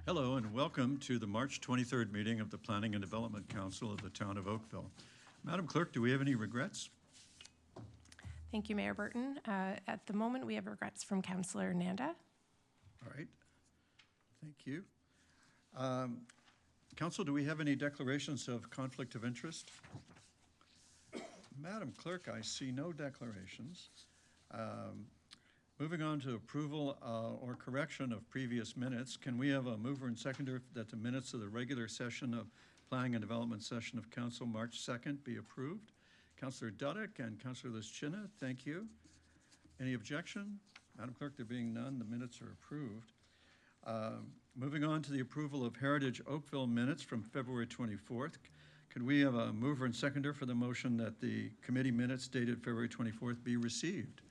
Hello and welcome to the March 23rd meeting of the Planning and Development Council of the Town of Oakville. Madam Clerk, do we have any regrets? Thank you, Mayor Burton. At the moment, we have regrets from Councillor Nanda. All right, thank you. Council, do we have any declarations of conflict of interest? Madam Clerk, I see no declarations. Moving on to approval or correction of previous minutes, can we have a mover and seconder that the minutes of the regular session of Planning and Development session of Council March 2nd be approved? Councillor Dudek and Councillor Lischina, thank you. Any objection? Madam Clerk, there being none, the minutes are approved. Moving on to the approval of Heritage Oakville minutes from February 24th. Could we have a mover and seconder for the motion that the committee minutes dated February 24th be received?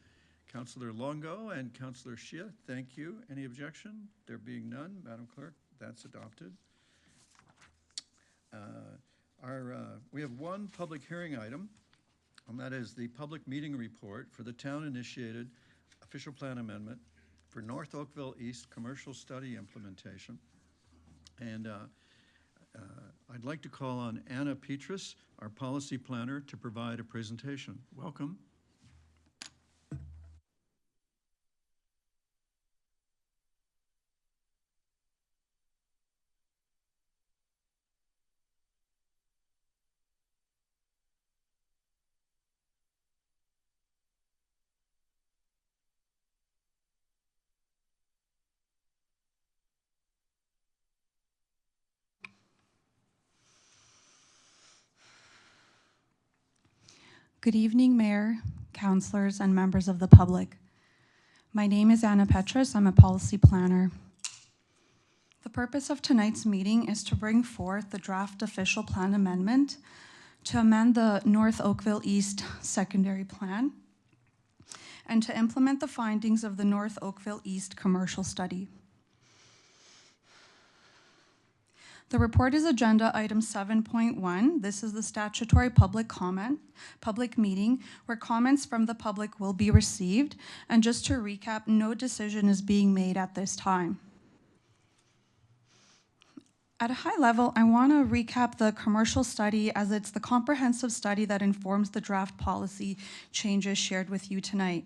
Councillor Longo and Councillor Shia, thank you. Any objection? There being none, Madam Clerk, that's adopted. We have one public hearing item, and that is the public meeting report for the town-initiated official plan amendment for North Oakville East commercial study implementation. And I'd like to call on Anna Petrus, our policy planner, to provide a presentation. Welcome. Good evening, Mayor, councillors, and members of the public. My name is Anna Petrus. I'm a policy planner. The purpose of tonight's meeting is to bring forth the draft official plan amendment to amend the North Oakville East secondary plan and to implement the findings of the North Oakville East commercial study. The report is agenda item 7.1. This is the statutory public meeting where comments from the public will be received. And just to recap, no decision is being made at this time. At a high level, I want to recap the commercial study as it's the comprehensive study that informs the draft policy changes shared with you tonight.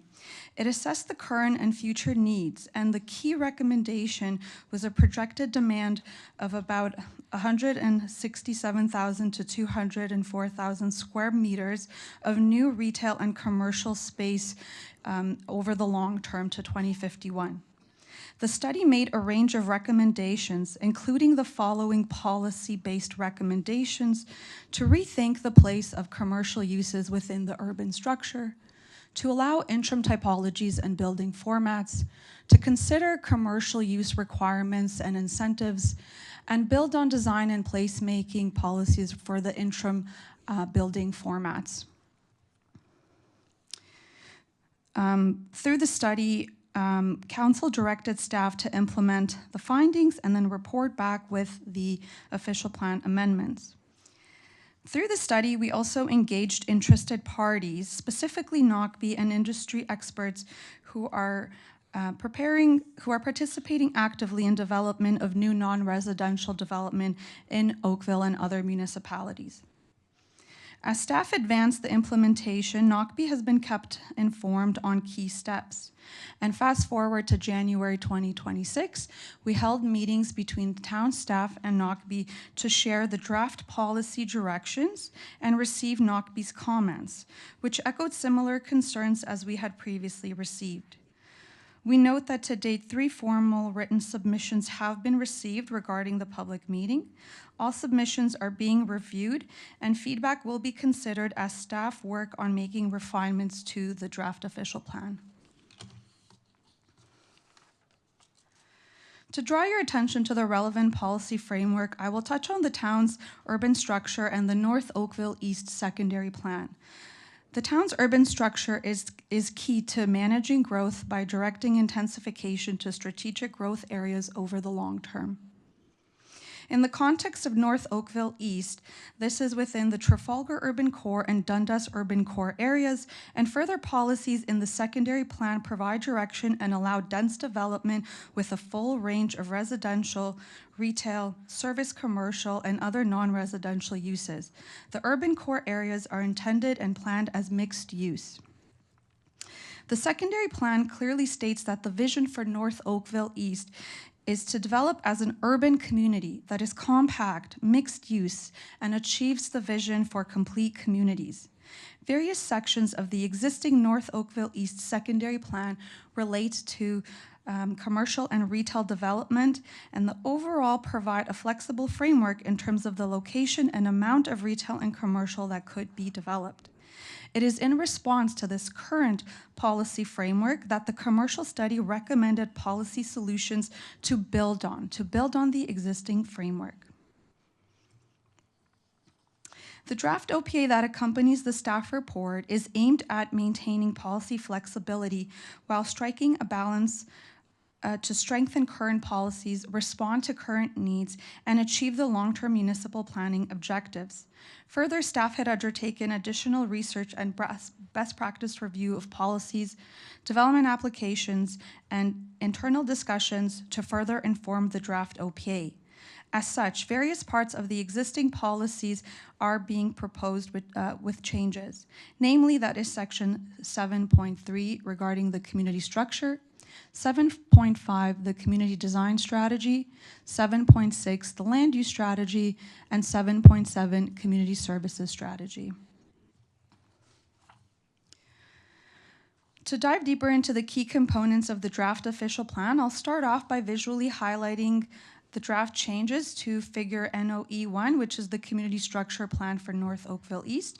It assessed the current and future needs, and the key recommendation was a projected demand of about 167,000 to 204,000 square meters of new retail and commercial space over the long term to 2051. The study made a range of recommendations, including the following policy-based recommendations: to rethink the place of commercial uses within the urban structure, to allow interim typologies and building formats, to consider commercial use requirements and incentives, and build on design and placemaking policies for the interim building formats. Through the study, Council directed staff to implement the findings and then report back with the official plan amendments. Through the study, we also engaged interested parties, specifically NOCB and industry experts who are participating actively in development of new non-residential development in Oakville and other municipalities. As staff advanced the implementation, NOCB has been kept informed on key steps. And fast forward to January 2026, we held meetings between town staff and NOCB to share the draft policy directions and receive NOCB's comments, which echoed similar concerns as we had previously received. We note that to date, 3 formal written submissions have been received regarding the public meeting. All submissions are being reviewed, and feedback will be considered as staff work on making refinements to the draft official plan. To draw your attention to the relevant policy framework, I will touch on the town's urban structure and the North Oakville East secondary plan. The town's urban structure is key to managing growth by directing intensification to strategic growth areas over the long term. In the context of North Oakville East, this is within the Trafalgar Urban Core and Dundas Urban Core areas, and further policies in the secondary plan provide direction and allow dense development with a full range of residential, retail, service commercial, and other non-residential uses. The urban core areas are intended and planned as mixed use. The secondary plan clearly states that the vision for North Oakville East is to develop as an urban community that is compact, mixed use, and achieves the vision for complete communities. Various sections of the existing North Oakville East secondary plan relate to commercial and retail development, and the overall provide a flexible framework in terms of the location and amount of retail and commercial that could be developed. It is in response to this current policy framework that the commercial study recommended policy solutions to build on the existing framework. The draft OPA that accompanies the staff report is aimed at maintaining policy flexibility while striking a balance to strengthen current policies, respond to current needs, and achieve the long-term municipal planning objectives. Further, staff had undertaken additional research and best practice review of policies, development applications, and internal discussions to further inform the draft OPA. As such, various parts of the existing policies are being proposed with changes. Namely, that is section 7.3 regarding the community structure, 7.5, the community design strategy, 7.6, the land use strategy, and 7.7, community services strategy. To dive deeper into the key components of the draft official plan, I'll start off by visually highlighting the draft changes to figure NOE1, which is the community structure plan for North Oakville East.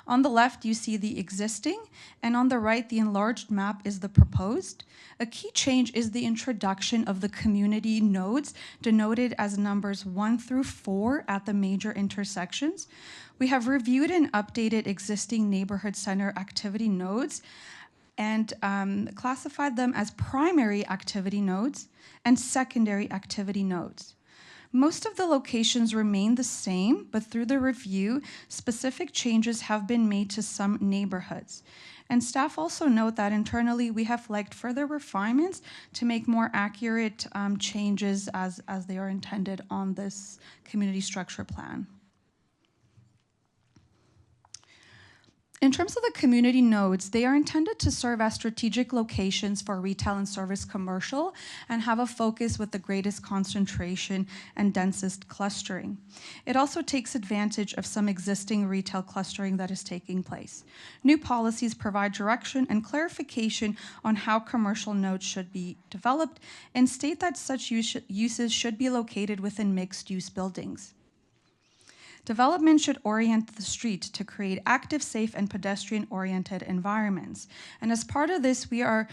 On the left, you see the existing, and on the right, the enlarged map is the proposed. A key change is the introduction of the community nodes, denoted as numbers 1 through 4 at the major intersections. We have reviewed and updated existing neighborhood center activity nodes and classified them as primary activity nodes and secondary activity nodes. Most of the locations remain the same, but through the review, specific changes have been made to some neighborhoods. And staff also note that internally we have flagged further refinements to make more accurate changes as they are intended on this community structure plan. In terms of the community nodes, they are intended to serve as strategic locations for retail and service commercial and have a focus with the greatest concentration and densest clustering. It also takes advantage of some existing retail clustering that is taking place. New policies provide direction and clarification on how commercial nodes should be developed and state that such uses should be located within mixed-use buildings. Development should orient the street to create active, safe, and pedestrian-oriented environments. And as part of this, we are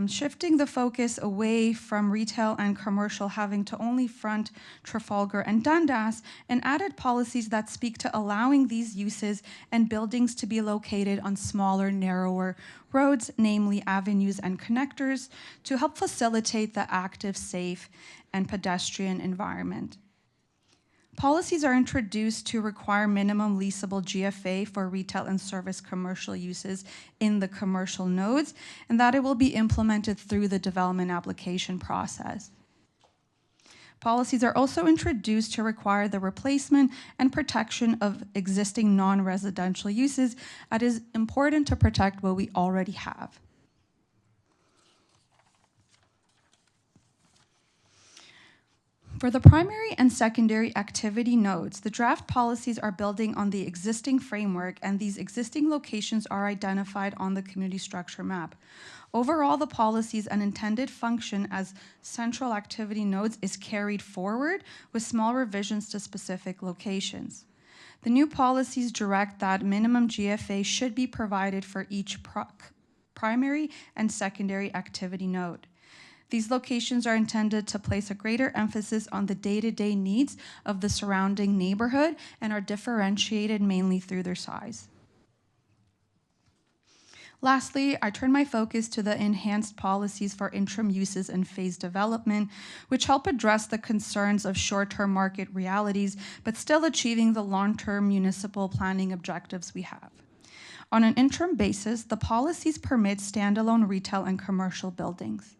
shifting the focus away from retail and commercial having to only front Trafalgar and Dundas, and added policies that speak to allowing these uses and buildings to be located on smaller, narrower roads, namely avenues and connectors, to help facilitate the active, safe, and pedestrian environment. Policies are introduced to require minimum leasable GFA for retail and service commercial uses in the commercial nodes, and that it will be implemented through the development application process. Policies are also introduced to require the replacement and protection of existing non-residential uses. It is important to protect what we already have. For the primary and secondary activity nodes, the draft policies are building on the existing framework, and these existing locations are identified on the community structure map. Overall, the policies and intended function as central activity nodes is carried forward with small revisions to specific locations. The new policies direct that minimum GFA should be provided for each primary and secondary activity node. These locations are intended to place a greater emphasis on the day-to-day needs of the surrounding neighborhood and are differentiated mainly through their size. Lastly, I turn my focus to the enhanced policies for interim uses and phased development, which help address the concerns of short-term market realities, but still achieving the long-term municipal planning objectives we have. On an interim basis, the policies permit standalone retail and commercial buildings.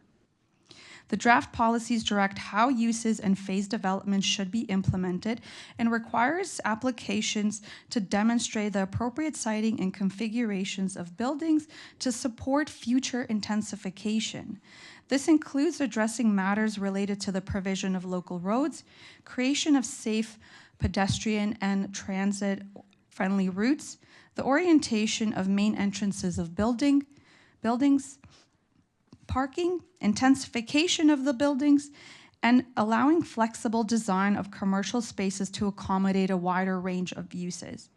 The draft policies direct how uses and phased development should be implemented and requires applications to demonstrate the appropriate siting and configurations of buildings to support future intensification. This includes addressing matters related to the provision of local roads, creation of safe pedestrian and transit-friendly routes, the orientation of main entrances of buildings, parking, intensification of the buildings, and allowing flexible design of commercial spaces to accommodate a wider range of uses.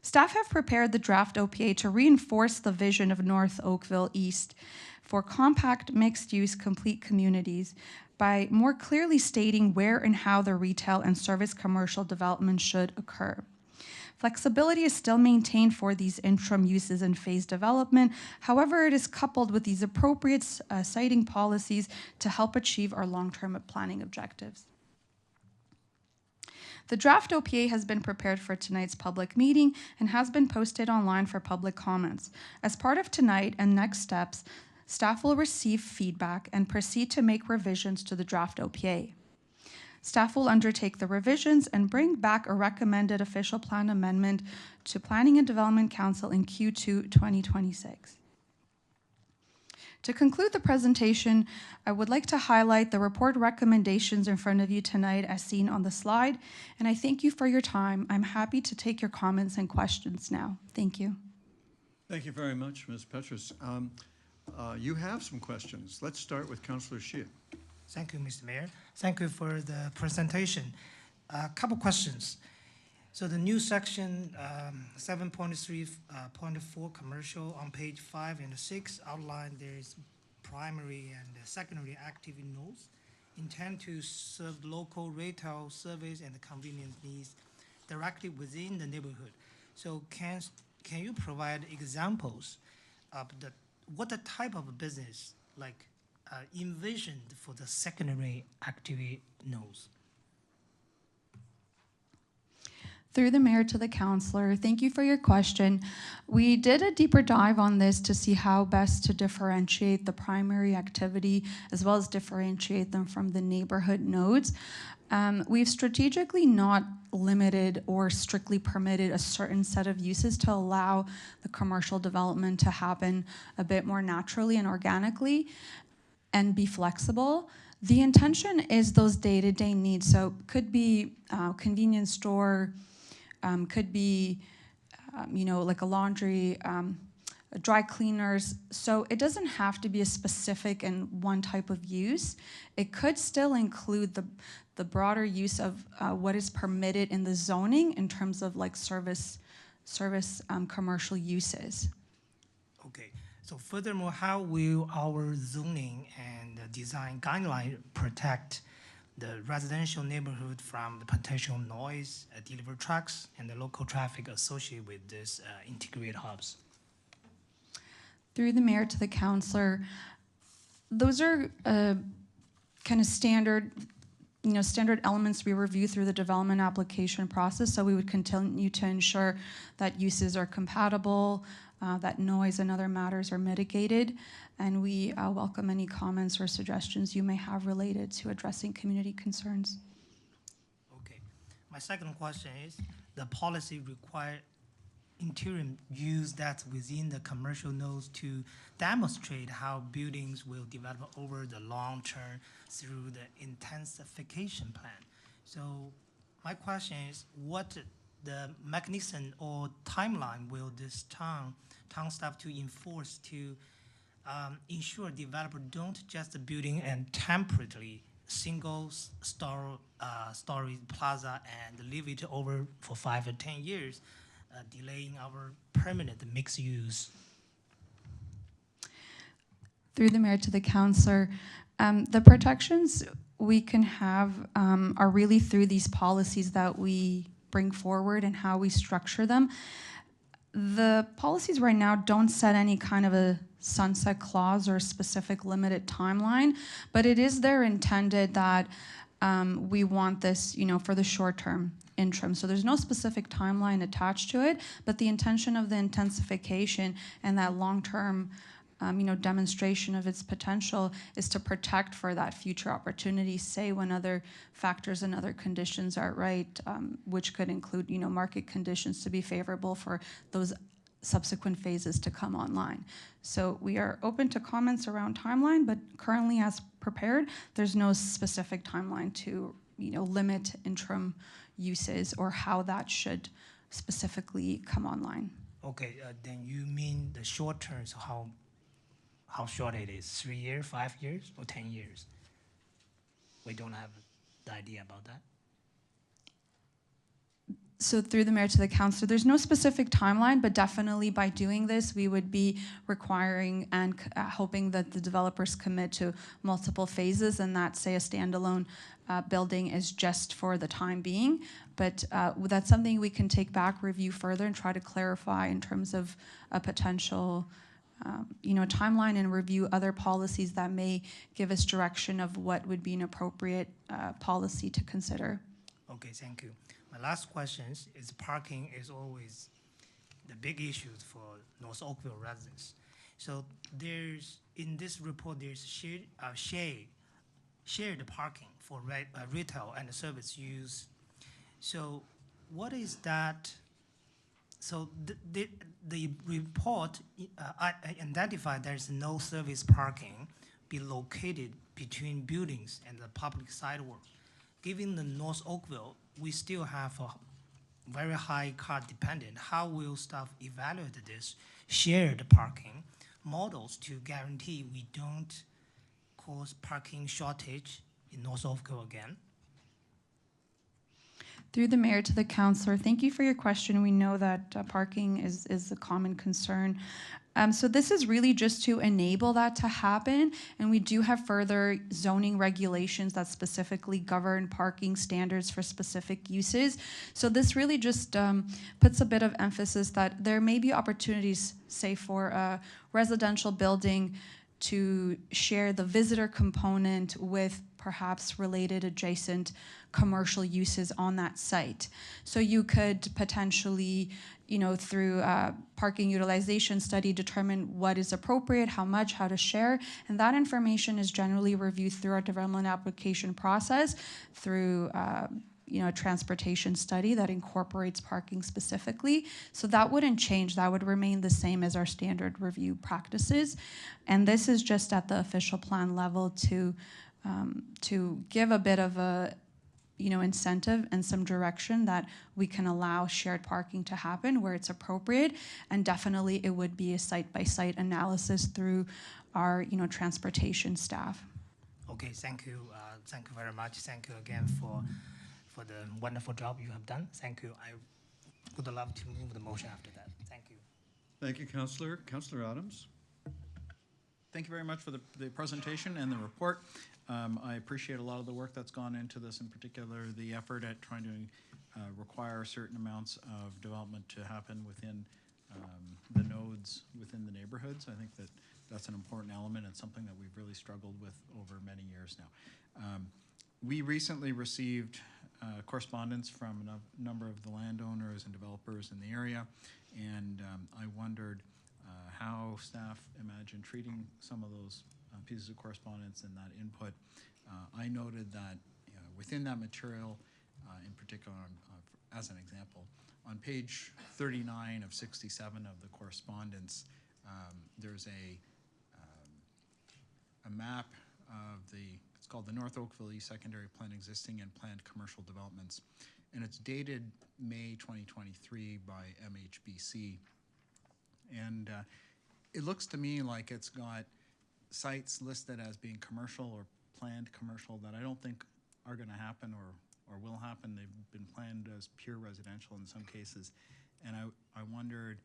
Staff have prepared the draft OPA to reinforce the vision of North Oakville East for compact, mixed-use, complete communities by more clearly stating where and how the retail and service commercial development should occur. Flexibility is still maintained for these interim uses and phased development. However, it is coupled with these appropriate siting policies to help achieve our long-term planning objectives. The draft OPA has been prepared for tonight's public meeting and has been posted online for public comments. As part of tonight and next steps, staff will receive feedback and proceed to make revisions to the draft OPA. Staff will undertake the revisions and bring back a recommended official plan amendment to Planning and Development Council in Q2 2026. To conclude the presentation, I would like to highlight the report recommendations in front of you tonight as seen on the slide, and I thank you for your time. I'm happy to take your comments and questions now. Thank you. Thank you very much, Ms. Petrus. You have some questions. Let's start with Councillor Xie. Thank you, Mr. Mayor. Thank you for the presentation. A couple questions. So the new section 7.3.4 commercial on page 5 and 6 outline there is primary and secondary activity nodes intend to serve local retail service and convenience needs directly within the neighborhood. So can you provide examples of what the type of business like envisioned for the secondary activity nodes? Through the mayor to the councillor, thank you for your question. We did a deeper dive on this to see how best to differentiate the primary activity as well as differentiate them from the neighborhood nodes. We've strategically not limited or strictly permitted a certain set of uses to allow the commercial development to happen a bit more naturally and organically and be flexible. The intention is those day-to-day needs. So could be convenience store, could be, like a laundry, dry cleaners. So it doesn't have to be a specific and one type of use. It could still include the broader use of what is permitted in the zoning in terms of like service commercial uses. Okay. So furthermore, how will our zoning and design guideline protect the residential neighborhood from the potential noise, delivery trucks, and the local traffic associated with this integrated hubs? Through the mayor to the councillor, those are kind of standard elements we review through the development application process. So we would continue to ensure that uses are compatible, that noise and other matters are mitigated, and we welcome any comments or suggestions you may have related to addressing community concerns. Okay. My second question is, the policy require interim use that's within the commercial nodes to demonstrate how buildings will develop over the long term through the intensification plan. So my question is, what the mechanism or timeline will this town staff to enforce to ensure developer don't just building and temporarily single story plaza and leave it over for 5 or 10 years, delaying our permanent mixed use? Through the mayor to the councillor, the protections we can have are really through these policies that we bring forward and how we structure them. The policies right now don't set any kind of a sunset clause or specific limited timeline, but it is there intended that we want this, for the short term interim. So there's no specific timeline attached to it, but the intention of the intensification and that long-term demonstration of its potential is to protect for that future opportunity, say when other factors and other conditions are right, which could include, market conditions to be favorable for those subsequent phases to come online. So we are open to comments around timeline, but currently as prepared, there's no specific timeline to, limit interim uses or how that should specifically come online. Okay, then you mean the short term, so how short it is, 3 years, 5 years, or 10 years? We don't have the idea about that. So through the mayor to the councillor, there's no specific timeline, but definitely by doing this, we would be requiring and hoping that the developers commit to multiple phases and that, say, a standalone building is just for the time being. But that's something we can take back, review further, and try to clarify in terms of a potential timeline and review other policies that may give us direction of what would be an appropriate policy to consider. Okay, thank you. My last question is parking is always the big issue for North Oakville residents. So in this report, there's shared parking for retail and service use. So what is that? So the report identified there's no service parking be located between buildings and the public sidewalk. Given the North Oakville, we still have a very high car dependent. How will staff evaluate this shared parking models to guarantee we don't cause parking shortage in North Oakville again? Through the mayor to the councillor, thank you for your question. We know that parking is a common concern. So this is really just to enable that to happen, and we do have further zoning regulations that specifically govern parking standards for specific uses. So this really just puts a bit of emphasis that there may be opportunities, say for a residential building, to share the visitor component with perhaps related adjacent commercial uses on that site. So you could potentially, through a parking utilization study, determine what is appropriate, how much, how to share, and that information is generally reviewed through our development application process through a transportation study that incorporates parking specifically. So that wouldn't change. That would remain the same as our standard review practices. And this is just at the official plan level to give a bit of a incentive and some direction that we can allow shared parking to happen where it's appropriate. And definitely it would be a site-by-site analysis through our transportation staff. Okay, thank you. Thank you very much. Thank you again for the wonderful job you have done. Thank you. I would love to move the motion after that. Thank you. Thank you, Councillor. Councillor Adams? Thank you very much for the presentation and the report. I appreciate a lot of the work that's gone into this, in particular the effort at trying to require certain amounts of development to happen within the nodes within the neighborhoods. I think that's an important element and something that we've really struggled with over many years now. We recently received correspondence from a number of the landowners and developers in the area, and I wondered how staff imagine treating some of those pieces of correspondence and that input. I noted that within that material, in particular, as an example, on page 39 of 67 of the correspondence, there's a map of it's called the North Oakville East Secondary Plan Existing and Planned Commercial Developments, and it's dated May 2023 by MHBC. And it looks to me like it's got sites listed as being commercial or planned commercial that I don't think are going to happen or will happen. They've been planned as pure residential in some cases. And I wondered,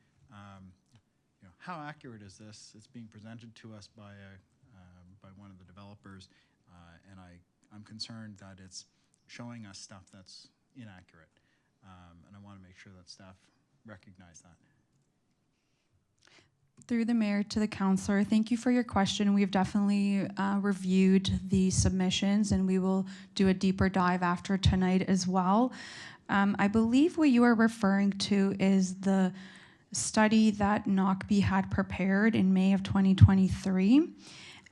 how accurate is this? It's being presented to us by one of the developers, and I'm concerned that it's showing us stuff that's inaccurate. And I want to make sure that staff recognize that. Through the mayor to the councillor, thank you for your question. We've definitely reviewed the submissions, and we will do a deeper dive after tonight as well. I believe what you are referring to is the study that NOCB had prepared in May of 2023,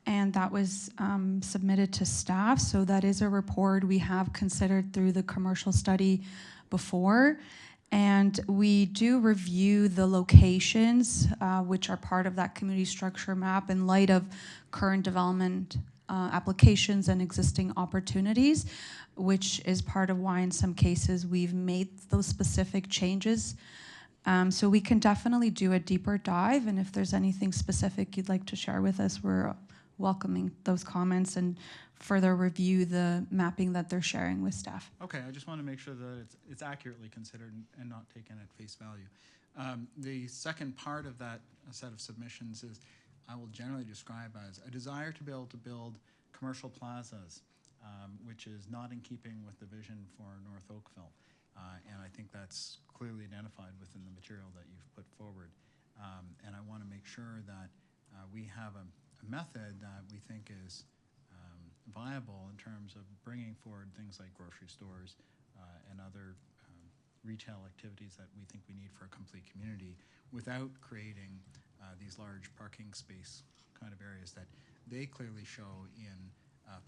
and that was submitted to staff. So that is a report we have considered through the commercial study before. And we do review the locations, which are part of that community structure map in light of current development applications and existing opportunities, which is part of why in some cases we've made those specific changes. So we can definitely do a deeper dive, and if there's anything specific you'd like to share with us, we're welcoming those comments and further review the mapping that they're sharing with staff. Okay, I just want to make sure that it's accurately considered and not taken at face value. The second part of that set of submissions is I will generally describe as a desire to be able to build commercial plazas, which is not in keeping with the vision for North Oakville. And I think that's clearly identified within the material that you've put forward. And I want to make sure that we have a method that we think is viable in terms of bringing forward things like grocery stores and other retail activities that we think we need for a complete community without creating these large parking space kind of areas that they clearly show in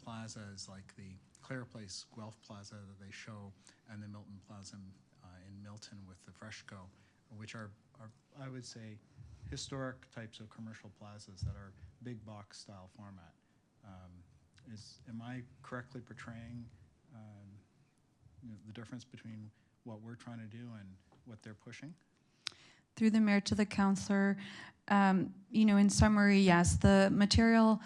plazas like the Clare Place Guelph Plaza that they show and the Milton Plaza in Milton with the Freshco, which are I would say historic types of commercial plazas that are big box style format. Am I correctly portraying the difference between what we're trying to do and what they're pushing? Through the mayor to the councillor, in summary, yes, the material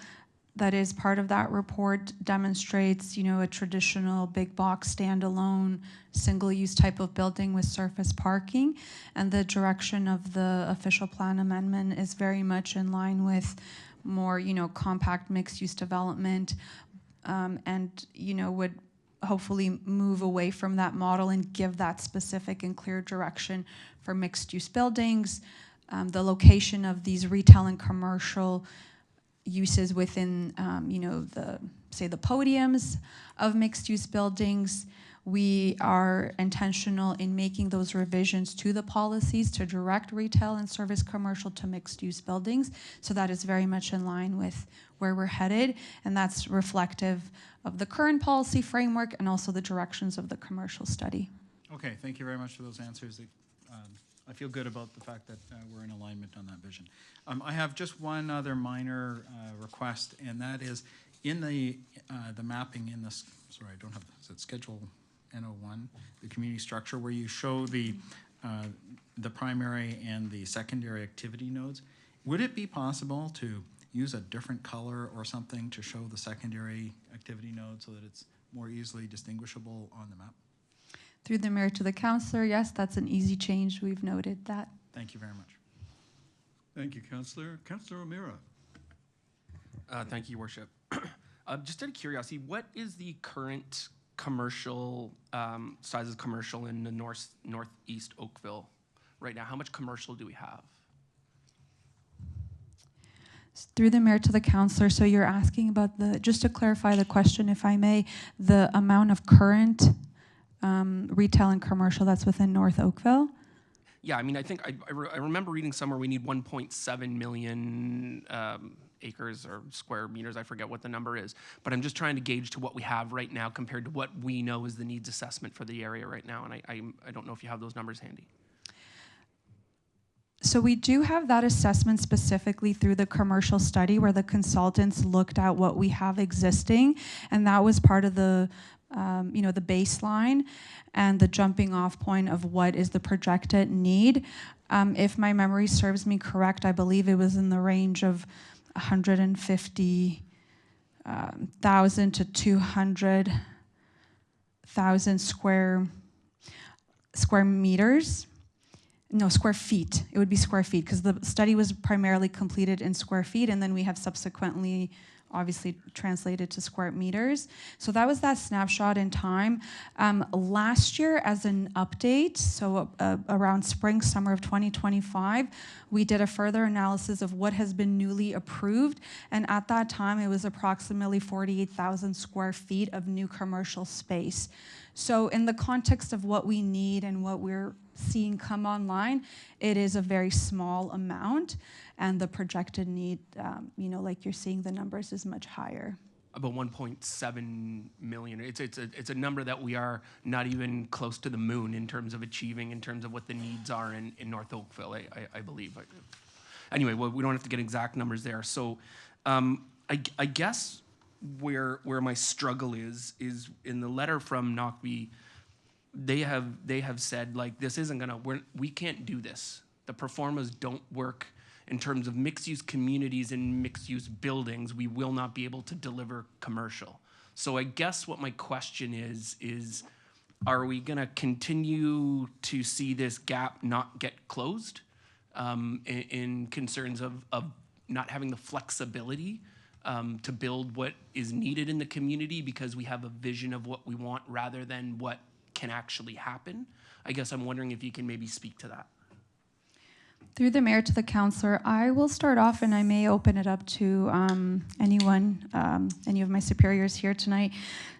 that is part of that report demonstrates, a traditional big box standalone single-use type of building with surface parking, and the direction of the official plan amendment is very much in line with more, compact mixed-use development, and, would hopefully move away from that model and give that specific and clear direction for mixed-use buildings. The location of these retail and commercial uses within, the podiums of mixed-use buildings. We are intentional in making those revisions to the policies to direct retail and service commercial to mixed-use buildings. So that is very much in line with where we're headed, and that's reflective of the current policy framework and also the directions of the commercial study. Okay, thank you very much for those answers. I feel good about the fact that we're in alignment on that vision. I have just one other minor request, and that is in the mapping in this, sorry, I don't have, is it Schedule N01, the community structure, where you show the primary and the secondary activity nodes. Would it be possible to use a different color or something to show the secondary activity node so that it's more easily distinguishable on the map? Through the mayor to the councillor, yes, that's an easy change. We've noted that. Thank you very much. Thank you, Councillor. Councillor O'Meara. Thank you, Worship. Just out of curiosity, what is the current commercial sizes commercial in the northeast Oakville right now? How much commercial do we have? Through the mayor to the councillor, so you're asking about just to clarify the question, if I may, the amount of current retail and commercial that's within North Oakville? Yeah, I mean, I think I remember reading somewhere we need 1.7 million acres or square meters. I forget what the number is, but I'm just trying to gauge to what we have right now compared to what we know is the needs assessment for the area right now, and I don't know if you have those numbers handy. So we do have that assessment specifically through the commercial study where the consultants looked at what we have existing, and that was part of the the baseline and the jumping off point of what is the projected need. If my memory serves me correct, I believe it was in the range of 150,000 to 200,000 square meters. No, square feet. It would be square feet because the study was primarily completed in square feet, and then we have subsequently obviously translated to square meters. So that was that snapshot in time. Last year, as an update, so around spring, summer of 2025, we did a further analysis of what has been newly approved. And at that time, it was approximately 48,000 square feet of new commercial space. So in the context of what we need and what we're seeing come online, it is a very small amount, and the projected need, like you're seeing the numbers, is much higher. About 1.7 million. It's a number that we are not even close to the moon in terms of achieving, in terms of what the needs are in North Oakville, I believe. Anyway, well, we don't have to get exact numbers there. So I guess where my struggle is in the letter from NOCB. They have said, like, this isn't gonna, we can't do this. The performas don't work in terms of mixed-use communities and mixed-use buildings. We will not be able to deliver commercial. So I guess what my question is are we gonna continue to see this gap not get closed in concerns of not having the flexibility to build what is needed in the community because we have a vision of what we want rather than what can actually happen? I guess I'm wondering if you can maybe speak to that. Through the mayor to the councillor, I will start off, and I may open it up to anyone, any of my superiors here tonight.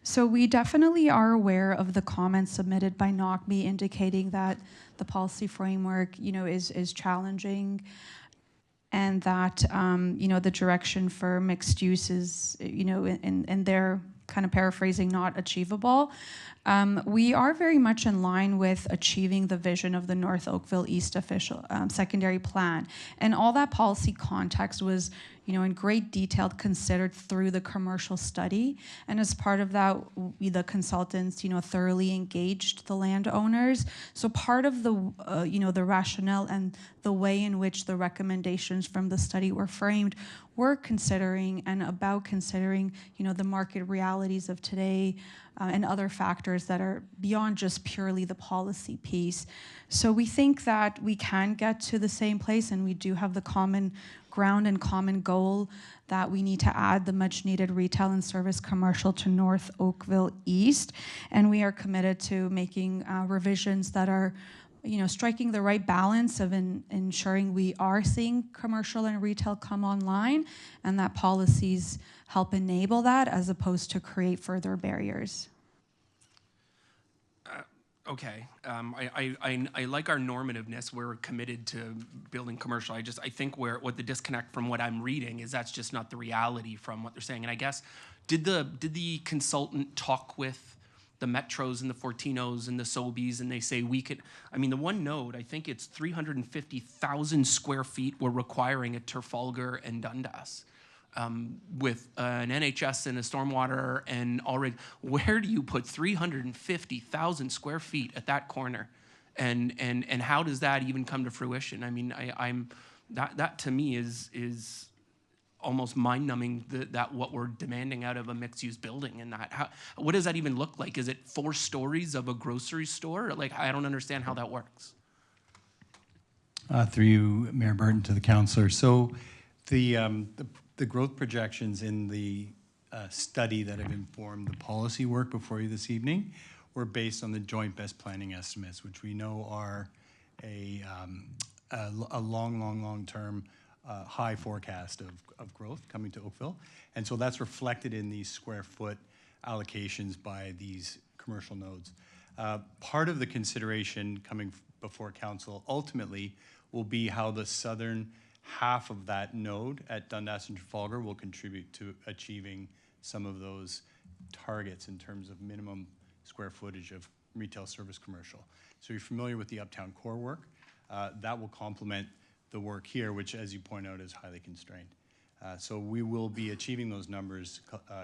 So we definitely are aware of the comments submitted by NOCB indicating that the policy framework, is challenging, and that the direction for mixed use is, in their kind of paraphrasing, not achievable. We are very much in line with achieving the vision of the North Oakville East official secondary plan. And all that policy context was, in great detail considered through the commercial study. And as part of that, the consultants, thoroughly engaged the landowners. So part of the, the rationale and the way in which the recommendations from the study were framed were considering the market realities of today and other factors that are beyond just purely the policy piece. So we think that we can get to the same place, and we do have the common ground and common goal that we need to add the much needed retail and service commercial to North Oakville East. And we are committed to making revisions that are striking the right balance of ensuring we are seeing commercial and retail come online, and that policies help enable that as opposed to create further barriers. Okay, I like our normativeness. We're committed to building commercial. I think what the disconnect from what I'm reading is that's just not the reality from what they're saying. And I guess, did the consultant talk with the Metros and the Fortinos and the Sobeys, and they say we could, the one node, I think it's 350,000 square feet we're requiring at Trafalgar and Dundas. With an NHS and a stormwater and already, where do you put 350,000 square feet at that corner? And how does that even come to fruition? That to me is almost mind-numbing that what we're demanding out of a mixed-use building. And what does that even look like? Is it 4 stories of a grocery store? Like, I don't understand how that works. Through you, Mayor Burton, to the councillor. So the growth projections in the study that have informed the policy work before you this evening were based on the joint best planning estimates, which we know are a long-term high forecast of growth coming to Oakville. And so that's reflected in these square foot allocations by these commercial nodes. Part of the consideration coming before council ultimately will be how the southern half of that node at Dundas and Trafalgar will contribute to achieving some of those targets in terms of minimum square footage of retail service commercial. So you're familiar with the Uptown Core work. That will complement the work here, which, as you point out, is highly constrained. So we will be achieving those numbers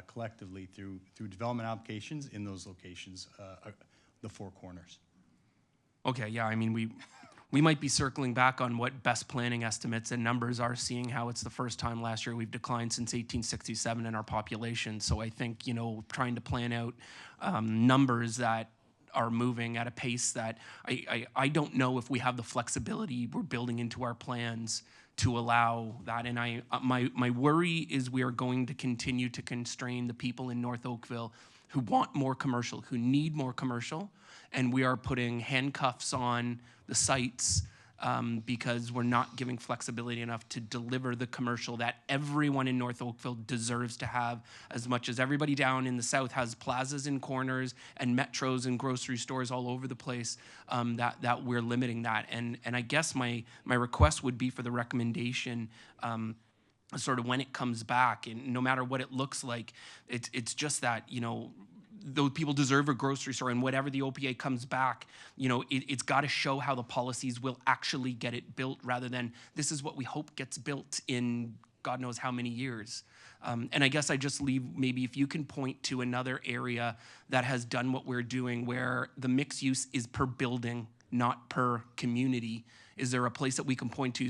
collectively through development applications in those locations, the 4 corners. Okay, yeah, we might be circling back on what best planning estimates and numbers are, seeing how it's the first time last year we've declined since 1867 in our population. So I think, trying to plan out numbers that are moving at a pace that I don't know if we have the flexibility we're building into our plans to allow that. And my worry is we are going to continue to constrain the people in North Oakville who want more commercial, who need more commercial, and we are putting handcuffs on the sites because we're not giving flexibility enough to deliver the commercial that everyone in North Oakville deserves to have, as much as everybody down in the south has plazas and corners and metros and grocery stores all over the place, that we're limiting that. And I guess my request would be for the recommendation, sort of when it comes back, and no matter what it looks like, it's just that, you know, those people deserve a grocery store, and whatever the OPA comes back, you know, it's got to show how the policies will actually get it built, rather than this is what we hope gets built in God knows how many years. And I guess I just leave, maybe if you can point to another area that has done what we're doing, where the mixed use is per building, not per community. Is there a place that we can point to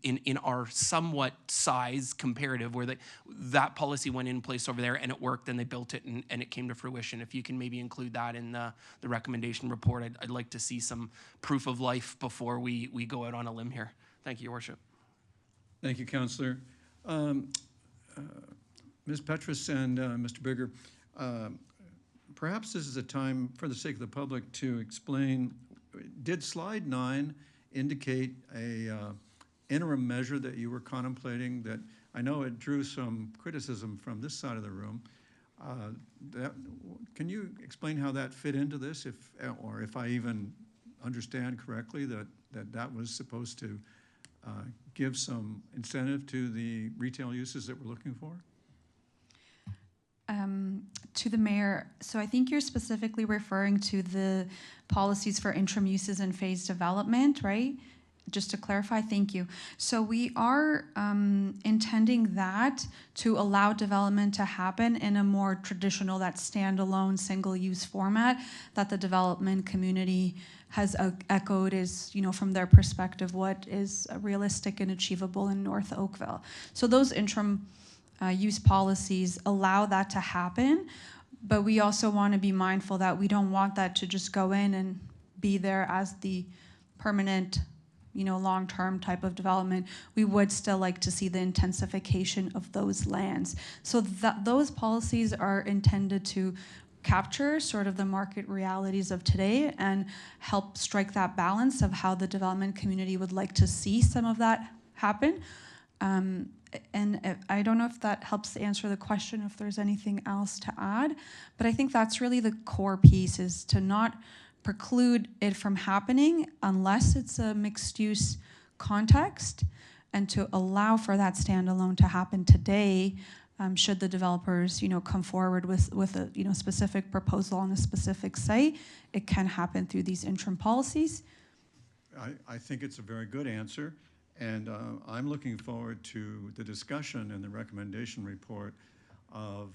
in our somewhat size comparative where that policy went in place over there and it worked and they built it and it came to fruition? If you can maybe include that in the recommendation report, I'd like to see some proof of life before we go out on a limb here. Thank you, Your Worship. Thank you, Councillor. Ms. Petrus and Mr. Bigger, perhaps this is a time, for the sake of the public, to explain, did slide 9 indicate a interim measure that you were contemplating? That I know it drew some criticism from this side of the room. Can you explain how that fit into this, or if I even understand correctly that was supposed to give some incentive to the retail uses that we're looking for? To the mayor, so I think you're specifically referring to the policies for interim uses and phase development, right? Just to clarify, thank you. So we are intending that to allow development to happen in a more traditional, that standalone single-use format that the development community has echoed is, you know, from their perspective, what is realistic and achievable in North Oakville. So those interim use policies allow that to happen, but we also want to be mindful that we don't want that to just go in and be there as the permanent, you know, long-term type of development. We would still like to see the intensification of those lands. So those policies are intended to capture sort of the market realities of today and help strike that balance of how the development community would like to see some of that happen. And I don't know if that helps answer the question, if there's anything else to add, but I think that's really the core piece, is to not preclude it from happening unless it's a mixed-use context, and to allow for that standalone to happen today, should the developers, you know, come forward with a, you know, specific proposal on a specific site. It can happen through these interim policies. I think it's a very good answer, and I'm looking forward to the discussion and the recommendation report of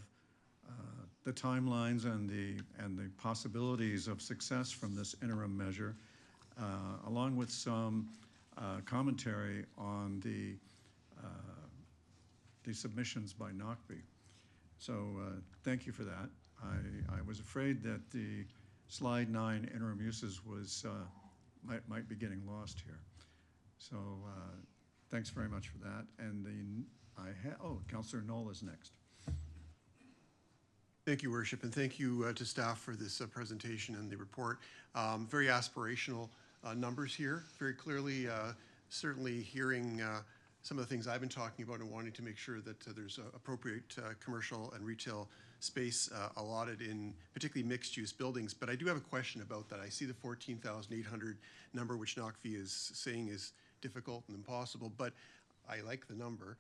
the timelines and the possibilities of success from this interim measure, along with some commentary on the submissions by NOCB. So thank you for that. I was afraid that the slide 9 interim uses was might be getting lost here. So thanks very much for that. And Councillor Knoll is next. Thank you, Worship, and thank you to staff for this presentation and the report. Very aspirational numbers here. Very clearly, certainly hearing some of the things I've been talking about and wanting to make sure that there's appropriate commercial and retail space allotted in particularly mixed-use buildings. But I do have a question about that. I see the 14,800 number, which NOCV is saying is difficult and impossible, but I like the number.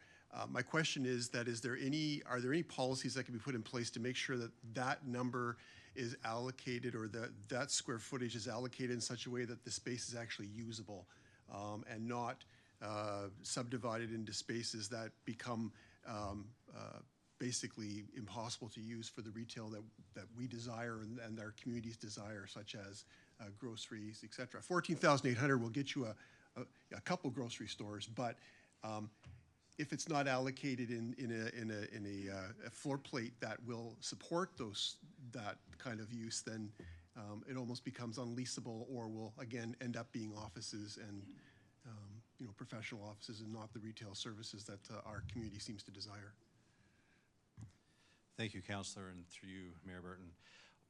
My question is that are there any policies that can be put in place to make sure that that number is allocated, or that square footage is allocated in such a way that the space is actually usable and not subdivided into spaces that become basically impossible to use for the retail that we desire and our communities desire, such as groceries, et cetera. 14,800 will get you a couple grocery stores, but if it's not allocated in a floor plate that will support that kind of use, then it almost becomes unleasable or will, again, end up being offices and professional offices and not the retail services that our community seems to desire. Thank you, Councillor, and through you, Mayor Burton.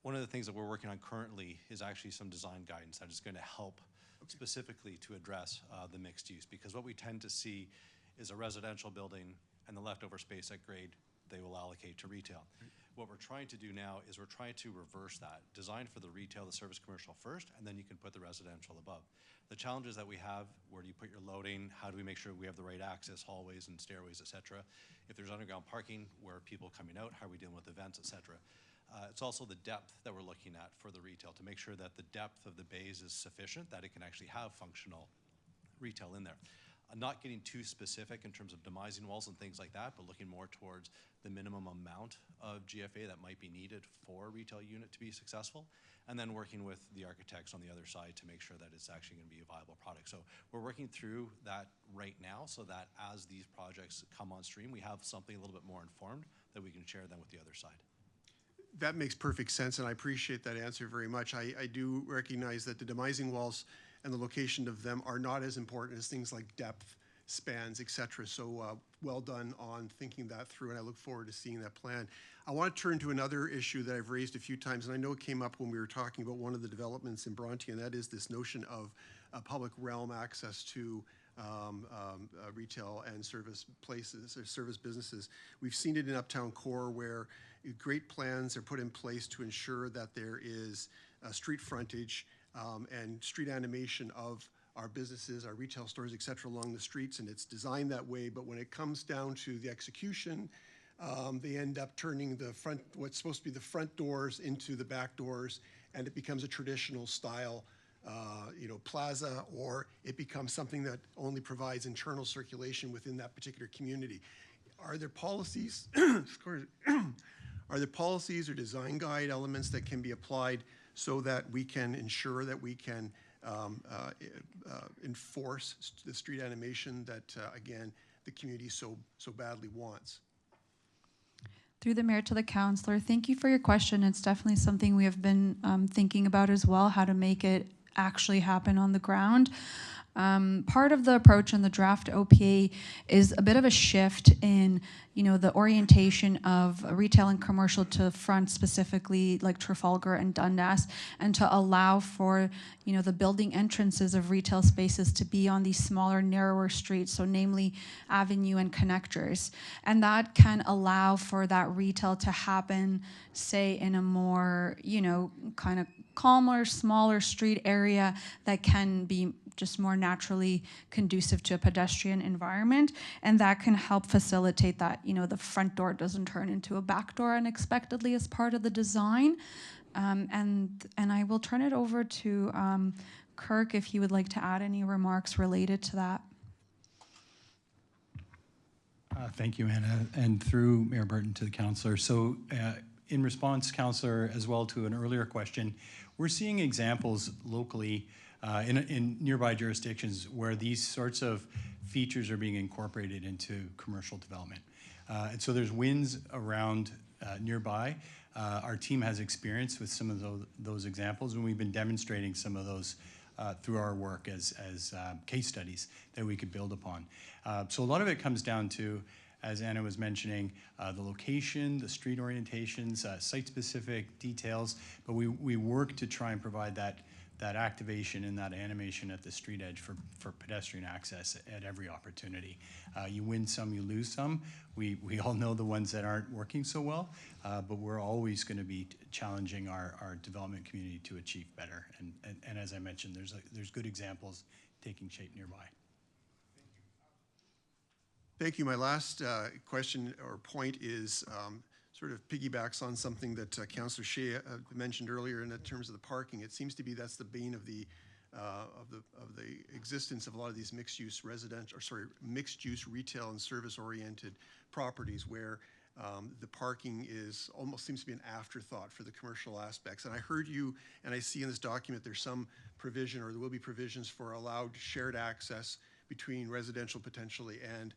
One of the things that we're working on currently is actually some design guidance that is going to help specifically to address the mixed use, because what we tend to see is a residential building and the leftover space at grade they will allocate to retail. What we're trying to do now is we're trying to reverse that. Design for the retail, the service commercial first, and then you can put the residential above. The challenges that we have, where do you put your loading? How do we make sure we have the right access, hallways and stairways, et cetera? If there's underground parking, where are people coming out? How are we dealing with events, et cetera? It's also the depth that we're looking at for the retail to make sure that the depth of the bays is sufficient, that it can actually have functional retail in there. I'm not getting too specific in terms of demising walls and things like that, but looking more towards the minimum amount of GFA that might be needed for a retail unit to be successful, and then working with the architects on the other side to make sure that it's actually going to be a viable product. So we're working through that right now so that as these projects come on stream, we have something a little bit more informed that we can share then with the other side. That makes perfect sense, and I appreciate that answer very much. I do recognize that the demising walls and the location of them are not as important as things like depth, spans, et cetera. So well done on thinking that through, and I look forward to seeing that plan. I want to turn to another issue that I've raised a few times, and I know it came up when we were talking about one of the developments in Bronte, and that is this notion of public realm access to retail and service places or service businesses. We've seen it in Uptown Core where great plans are put in place to ensure that there is street frontage and street animation of our businesses, our retail stores, et cetera, along the streets, and it's designed that way. But when it comes down to the execution, they end up turning the front, what's supposed to be the front doors into the back doors, and it becomes a traditional style plaza, or it becomes something that only provides internal circulation within that particular community. Are there policies, are there policies or design guide elements that can be applied so that we can ensure that we can enforce the street animation that, again, the community so badly wants? Through the mayor to the councillor, thank you for your question. It's definitely something we have been thinking about as well, how to make it actually happen on the ground. Part of the approach in the draft OPA is a bit of a shift in, the orientation of retail and commercial to front, specifically like Trafalgar and Dundas, and to allow for, the building entrances of retail spaces to be on these smaller, narrower streets, so namely Avenue and connectors. And that can allow for that retail to happen, say, in a more, kind of calmer, smaller street area that can be just more naturally conducive to a pedestrian environment. And that can help facilitate that, the front door doesn't turn into a back door unexpectedly as part of the design. And I will turn it over to Kirk if he would like to add any remarks related to that. Thank you, Anna, and through Mayor Burton to the councillor. So in response, councillor, as well to an earlier question, we're seeing examples locally in nearby jurisdictions where these sorts of features are being incorporated into commercial development. And so there's wins around nearby. Our team has experience with some of those examples, and we've been demonstrating some of those through our work as case studies that we could build upon. So a lot of it comes down to, as Anna was mentioning, the location, the street orientations, site-specific details, but we work to try and provide that activation and that animation at the street edge for pedestrian access at every opportunity. You win some, you lose some. We all know the ones that aren't working so well, but we're always going to be challenging our development community to achieve better. And as I mentioned, there's good examples taking shape nearby. Thank you. My last question or point is sort of piggybacks on something that Councillor Shea mentioned earlier in terms of the parking. It seems to be that's the bane of the existence of a lot of these mixed-use mixed-use retail and service-oriented properties where the parking almost seems to be an afterthought for the commercial aspects. And I heard you, and I see in this document there's some provision, or there will be provisions for allowed shared access between residential potentially and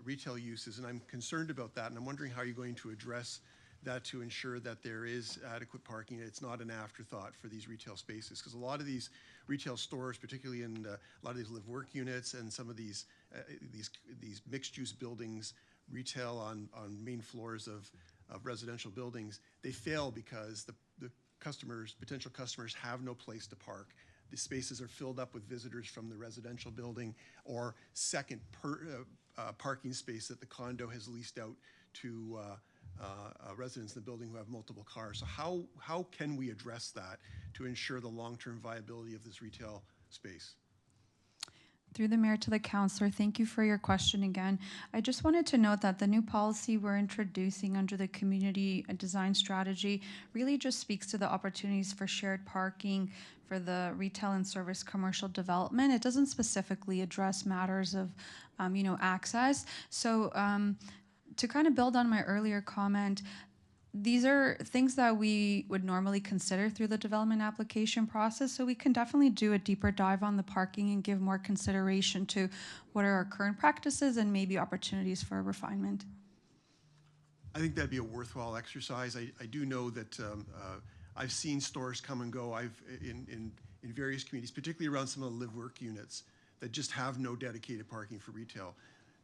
retail uses, and I'm concerned about that, and I'm wondering how you're going to address that to ensure that there is adequate parking, it's not an afterthought for these retail spaces. Because a lot of these retail stores, particularly in a lot of these live-work units and some of these mixed-use buildings, retail on main floors of residential buildings, they fail because the customers, potential customers, have no place to park. The spaces are filled up with visitors from the residential building or second parking space that the condo has leased out to residents in the building who have multiple cars. So how can we address that to ensure the long-term viability of this retail space? Through the mayor to the councillor, thank you for your question again. I just wanted to note that the new policy we're introducing under the community design strategy really just speaks to the opportunities for shared parking for the retail and service commercial development. It doesn't specifically address matters of, access. So to kind of build on my earlier comment, these are things that we would normally consider through the development application process, so we can definitely do a deeper dive on the parking and give more consideration to what are our current practices and maybe opportunities for refinement. I think that'd be a worthwhile exercise. I do know that I've seen stores come and go in various communities, particularly around some of the live-work units that just have no dedicated parking for retail.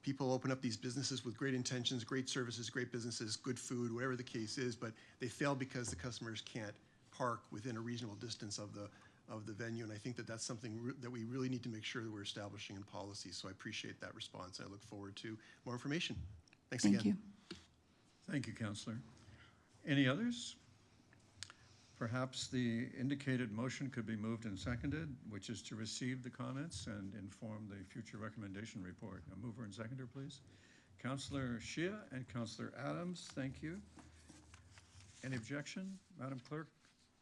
People open up these businesses with great intentions, great services, great businesses, good food, whatever the case is, but they fail because the customers can't park within a reasonable distance of the venue. And I think that that's something that we really need to make sure that we're establishing in policy. So I appreciate that response. I look forward to more information. Thanks again. Thank you. Thank you, Councillor. Any others? Perhaps the indicated motion could be moved and seconded, which is to receive the comments and inform the future recommendation report. A mover and seconder, please. Councillor Shia and Councillor Adams, thank you. Any objection, Madam Clerk?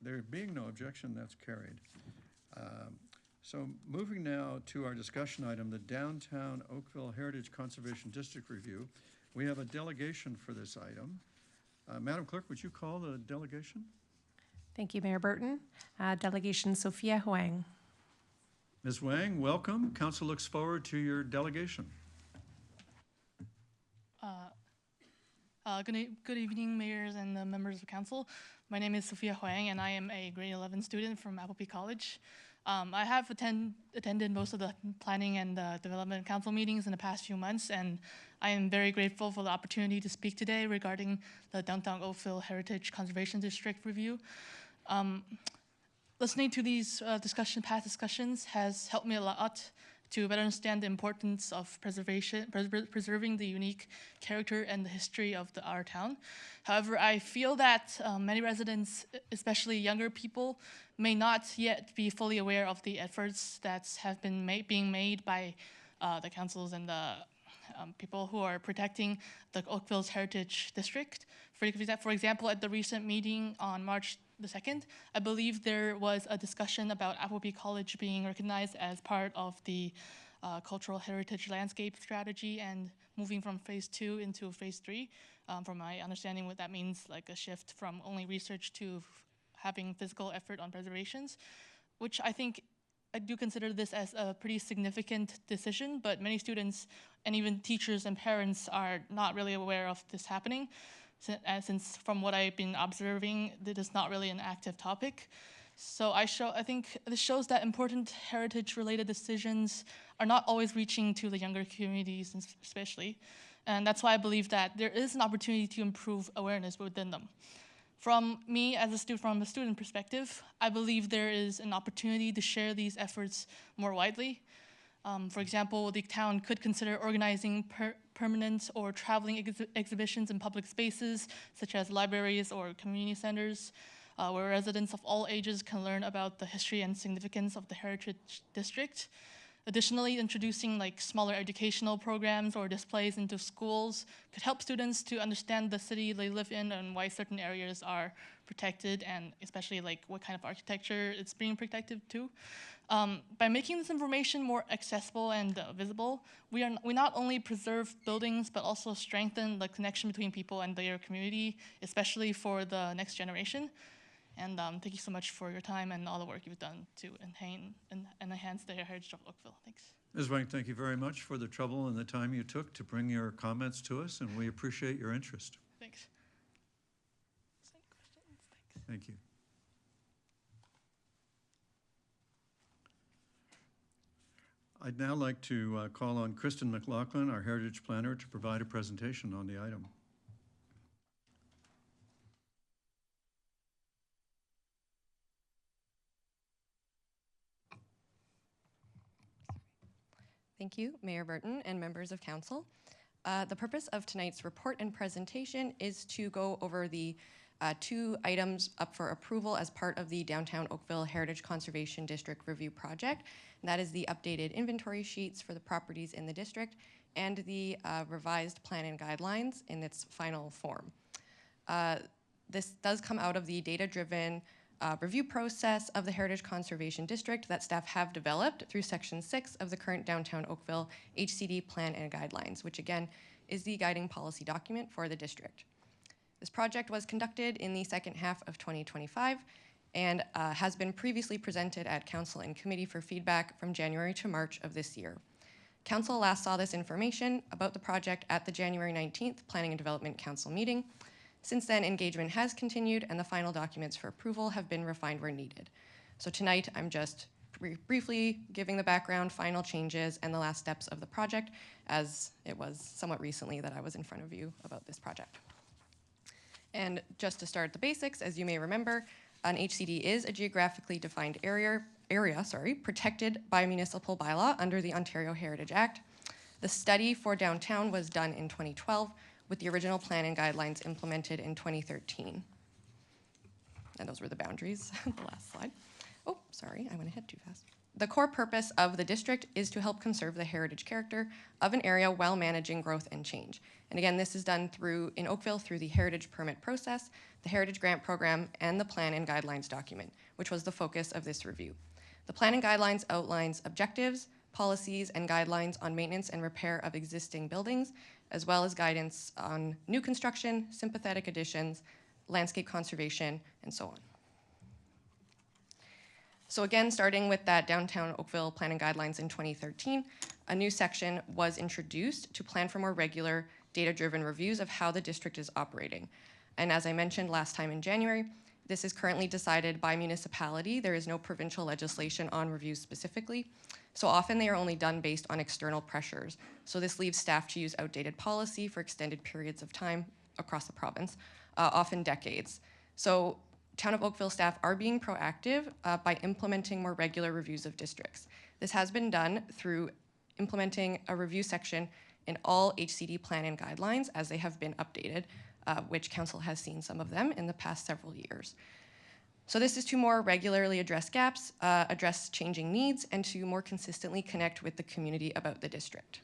There being no objection, that's carried. So moving now to our discussion item, the Downtown Oakville Heritage Conservation District Review. We have a delegation for this item. Madam Clerk, would you call the delegation? Thank you, Mayor Burton. Delegation Sophia Huang. Ms. Wang, welcome. Council looks forward to your delegation. Good evening, mayors and the members of council. My name is Sophia Huang, and I am a grade 11 student from Appleby College. I have attended most of the planning and development council meetings in the past few months, and I am very grateful for the opportunity to speak today regarding the Downtown Oakville Heritage Conservation District Review. Listening to these past discussions has helped me a lot to better understand the importance of preserving the unique character and the history of our town. However, I feel that many residents, especially younger people, may not yet be fully aware of the efforts that have been being made by the councils and the people who are protecting the Oakville's Heritage District. For example, at the recent meeting on March the 2nd, I believe there was a discussion about Appleby College being recognized as part of the cultural heritage landscape strategy and moving from phase 2 into phase 3. From my understanding, what that means, like a shift from only research to having physical effort on preservations, which I do consider this as a pretty significant decision, but many students and even teachers and parents are not really aware of this happening. Since from what I've been observing, it is not really an active topic. So I think this shows that important heritage-related decisions are not always reaching to the younger communities, especially. And that's why I believe that there is an opportunity to improve awareness within them. From me, as a student, from a student perspective, I believe there is an opportunity to share these efforts more widely. For example, the town could consider organizing permanent or traveling exhibitions in public spaces, such as libraries or community centers, where residents of all ages can learn about the history and significance of the Heritage District. Additionally, introducing smaller educational programs or displays into schools could help students to understand the city they live in and why certain areas are protected, and especially what kind of architecture it's being protected to. By making this information more accessible and visible, we not only preserve buildings, but also strengthen the connection between people and their community, especially for the next generation. And thank you so much for your time and all the work you've done to enhance the heritage of Oakville. Thanks. Ms. Wang, thank you very much for the trouble and the time you took to bring your comments to us, and we appreciate your interest. Thanks. Thank you. I'd now like to call on Kristen McLaughlin, our Heritage Planner, to provide a presentation on the item. Thank you, Mayor Burton and members of council. The purpose of tonight's report and presentation is to go over the two items up for approval as part of the Downtown Oakville Heritage Conservation District Review Project. And that is the updated inventory sheets for the properties in the district and the revised plan and guidelines in its final form. This does come out of the data-driven review process of the Heritage Conservation District that staff have developed through Section 6 of the current Downtown Oakville HCD Plan and Guidelines, which again is the guiding policy document for the district. This project was conducted in the second half of 2025 and has been previously presented at Council and Committee for feedback from January to March of this year. Council last saw this information about the project at the January 19th Planning and Development Council meeting. Since then, engagement has continued and the final documents for approval have been refined where needed. So tonight, I'm just briefly giving the background, final changes, and the last steps of the project, as it was somewhat recently that I was in front of you about this project. And just to start the basics, as you may remember, an HCD is a geographically defined area protected by municipal bylaw under the Ontario Heritage Act. The study for downtown was done in 2012, with the original plan and guidelines implemented in 2013. And those were the boundaries, the last slide. Oh, sorry, I went ahead too fast. The core purpose of the district is to help conserve the heritage character of an area while managing growth and change. And again, this is done in Oakville through the heritage permit process, the heritage grant program, and the plan and guidelines document, which was the focus of this review. The plan and guidelines outlines objectives, policies, and guidelines on maintenance and repair of existing buildings, as well as guidance on new construction, sympathetic additions, landscape conservation, and so on. So again, starting with that Downtown Oakville Plan and Guidelines in 2013, a new section was introduced to plan for more regular data-driven reviews of how the district is operating. And as I mentioned last time in January, this is currently decided by municipality. There is no provincial legislation on reviews specifically. So often they are only done based on external pressures. So this leaves staff to use outdated policy for extended periods of time across the province, often decades. So Town of Oakville staff are being proactive by implementing more regular reviews of districts. This has been done through implementing a review section in all HCD plan and guidelines as they have been updated, which council has seen some of them in the past several years. So this is to more regularly address gaps, address changing needs, and to more consistently connect with the community about the district.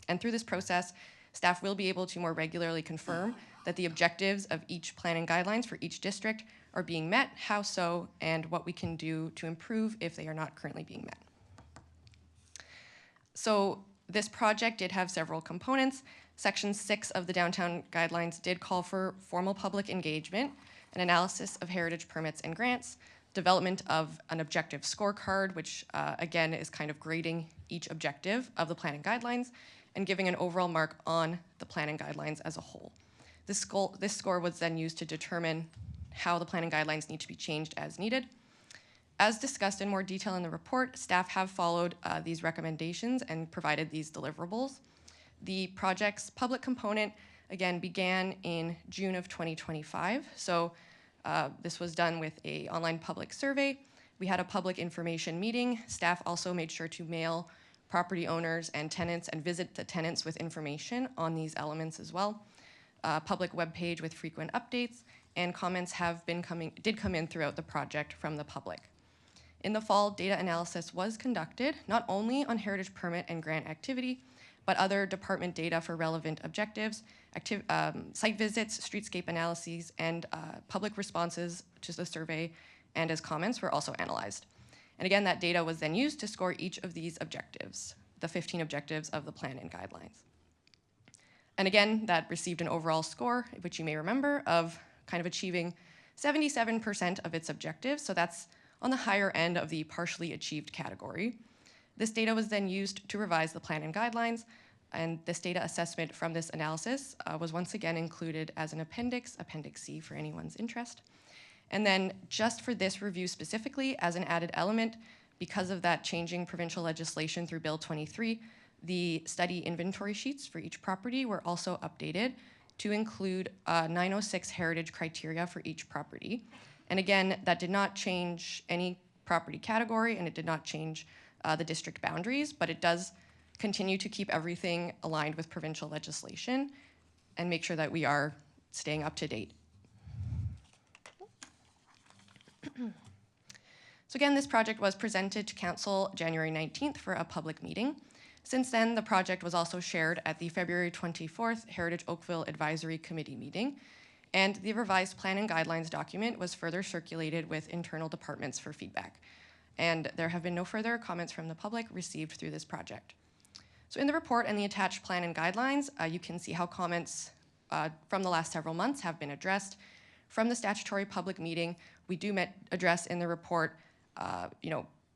And through this process, staff will be able to more regularly confirm that the objectives of each plan and guidelines for each district are being met, how so, and what we can do to improve if they are not currently being met. So this project did have several components. Section 6 of the downtown guidelines did call for formal public engagement, an analysis of heritage permits and grants, development of an objective scorecard, which again is kind of grading each objective of the plan and guidelines, and giving an overall mark on the plan and guidelines as a whole. This score was then used to determine how the plan and guidelines need to be changed as needed. As discussed in more detail in the report, staff have followed these recommendations and provided these deliverables. The project's public component, again, began in June of 2025. So this was done with an online public survey. We had a public information meeting. Staff also made sure to mail property owners and tenants and visit the tenants with information on these elements as well. Public webpage with frequent updates, and comments did come in throughout the project from the public. In the fall, data analysis was conducted, not only on heritage permit and grant activity, but other department data for relevant objectives, site visits, streetscape analyses, and public responses to the survey and as comments were also analyzed. And again, that data was then used to score each of these objectives, the 15 objectives of the plan and guidelines. And again, that received an overall score, which you may remember, of kind of achieving 77% of its objectives. So that's on the higher end of the partially achieved category. This data was then used to revise the plan and guidelines, and this data assessment from this analysis was once again included as an appendix, Appendix C for anyone's interest. And then just for this review specifically, as an added element, because of that changing provincial legislation through Bill 23, the study inventory sheets for each property were also updated to include 906 heritage criteria for each property. And again, that did not change any property category, and it did not change the district boundaries, but it does continue to keep everything aligned with provincial legislation and make sure that we are staying up to date. So again, this project was presented to Council January 19th for a public meeting. Since then, the project was also shared at the February 24th Heritage Oakville Advisory Committee meeting, and the revised plan and guidelines document was further circulated with internal departments for feedback. And there have been no further comments from the public received through this project. So in the report and the attached plan and guidelines, you can see how comments from the last several months have been addressed. From the statutory public meeting, we do address in the report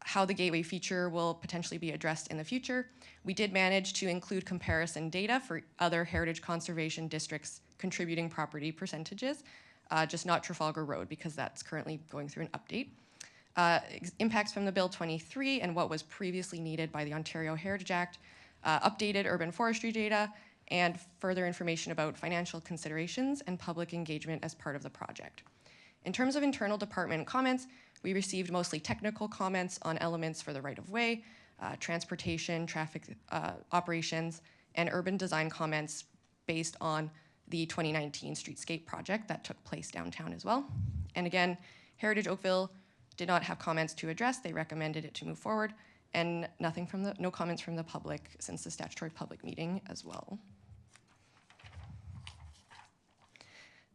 how the gateway feature will potentially be addressed in the future. We did manage to include comparison data for other heritage conservation districts contributing property percentages, just not Trafalgar Road because that's currently going through an update. Impacts from the Bill 23 and what was previously needed by the Ontario Heritage Act, updated urban forestry data, and further information about financial considerations and public engagement as part of the project. In terms of internal department comments, we received mostly technical comments on elements for the right-of-way, transportation, traffic operations, and urban design comments based on the 2019 streetscape project that took place downtown as well. And again, Heritage Oakville did not have comments to address. They recommended it to move forward, and no comments from the public since the statutory public meeting as well.